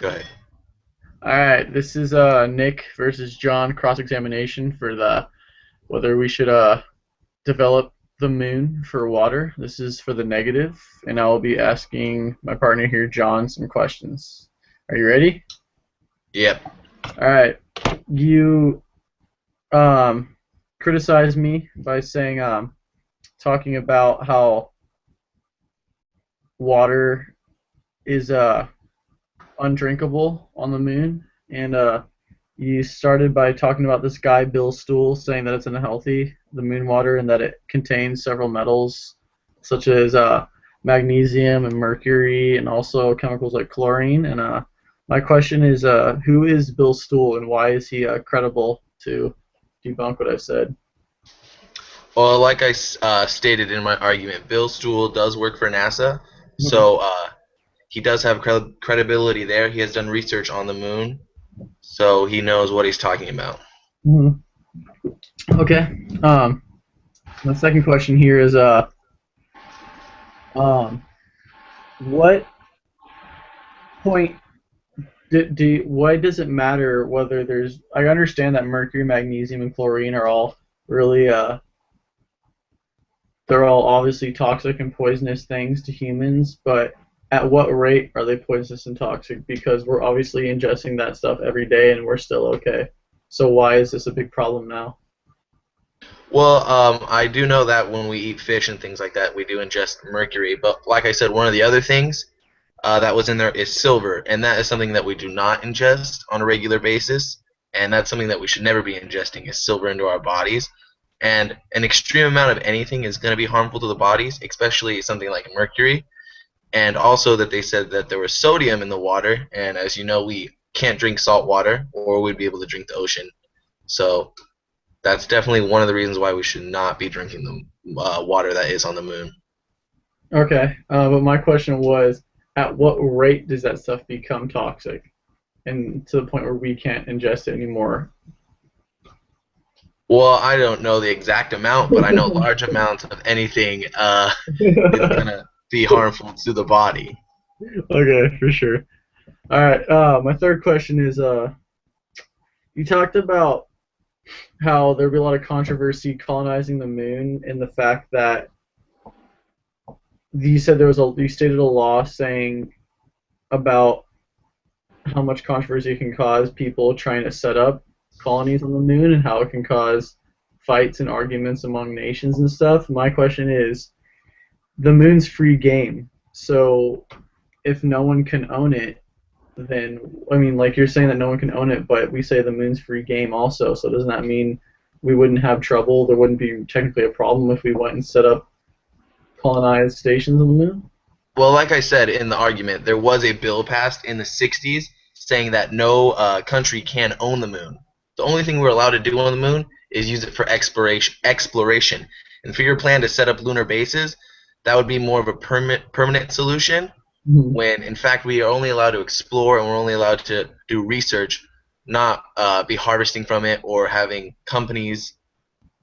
Go ahead. All right, this is Nick versus John cross-examination for the whether we should develop the moon for water. This is for the negative, and I will be asking my partner here, John, some questions. Are you ready? Yep. All right. You um criticized me by saying talking about how water is undrinkable on the moon, and you started by talking about this guy Bill Stool saying that it's unhealthy, the moon water, and that it contains several metals such as magnesium and mercury, and also chemicals like chlorine. And my question is, who is Bill Stool, and why is he credible to debunk what I said? Well, like I stated in my argument, Bill Stool does work for NASA, Mhm. so he does have credibility there. He has done research on the moon, so he knows what he's talking about. Mhm. Okay. My second question here is, um, what point why does it matter whether there's? I understand that mercury, magnesium, and chlorine are all really they're all obviously toxic and poisonous things to humans, but at what rate are they poisonous and toxic? Because we're obviously ingesting that stuff every day and we're still okay. So why is this a big problem now? Well, I do know that when we eat fish and things like that, we do ingest mercury. But like I said, one of the other things that was in there is silver, and that is something that we do not ingest on a regular basis, and that's something that we should never be ingesting is silver into our bodies. And an extreme amount of anything is going to be harmful to the bodies, especially something like mercury. And also that they said that there was sodium in the water, and as you know, we can't drink salt water, or we'd be able to drink the ocean. So that's definitely one of the reasons why we should not be drinking the water that is on the moon. Okay, but my question was, at what rate does that stuff become toxic, and to the point where we can't ingest it anymore? Well, I don't know the exact amount, but I know large amounts of anything is gonna be harmful to the body. Okay, for sure. All right. My third question is, you talked about how there'd be a lot of controversy colonizing the moon, and the fact that you said you stated a law saying about how much controversy it can cause people trying to set up colonies on the moon, and how it can cause fights and arguments among nations and stuff. My question is, the moon's free game, so if no one can own it, then I mean, like you're saying that no one can own it, but we say the moon's free game also. So doesn't that mean we wouldn't have trouble? There wouldn't be technically a problem if we went and set up colonized stations on the moon? Well, like I said in the argument, there was a bill passed in the 60s saying that no country can own the moon. The only thing we're allowed to do on the moon is use it for exploration. And for your plan to set up lunar bases, that would be more of a permanent solution Mhm. when in fact we are only allowed to explore and we're only allowed to do research, not be harvesting from it or having companies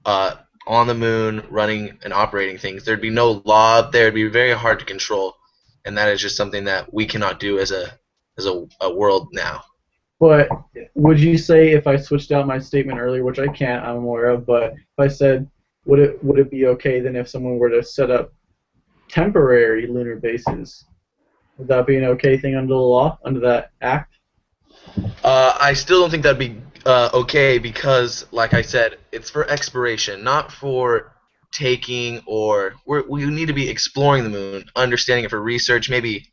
uh, on the moon running and operating things. There'd be no law there. It'd be very hard to control, and that is just something that we cannot do as a world now. But would you say if I switched out my statement earlier, which I can't, I'm aware of, but if I said, would it be okay then if someone were to set up temporary lunar bases? Would that be an okay thing under the law, under that act? I still don't think that'd be okay because, like I said, it's for exploration, not for taking or we need to be exploring the moon, understanding it for research, maybe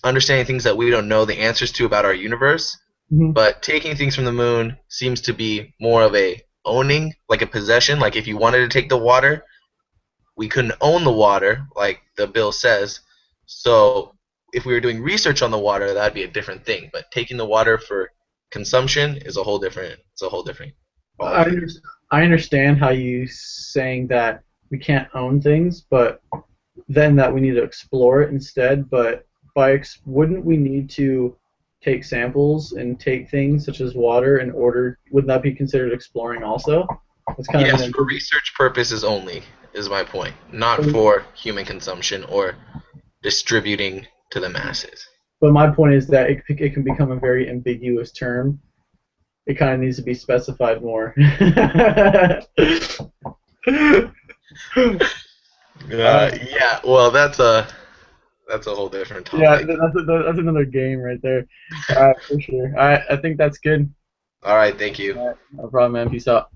understanding things that we don't know the answers to about our universe. Hmm. But taking things from the moon seems to be more of a owning, like a possession. Like if you wanted to take the water, we couldn't own the water, like the bill says. So if we were doing research on the water, that'd be a different thing. But taking the water for consumption is a whole different. It's a whole different ball I, game. under- I understand how you saying that we can't own things, but then that we need to explore it instead. But wouldn't we need to take samples and take things such as water in order? Wouldn't that be considered exploring also? It's kind of Yes, an for ambiguous. research purposes only is my point, not for human consumption or distributing to the masses. But my point is that it can become a very ambiguous term. It kind of needs to be specified more. Yeah, well, that's a whole different Yeah, topic. that's another game right there. All right, for sure. All right, I think that's good. All right, thank you. All right, no problem, man. Peace out.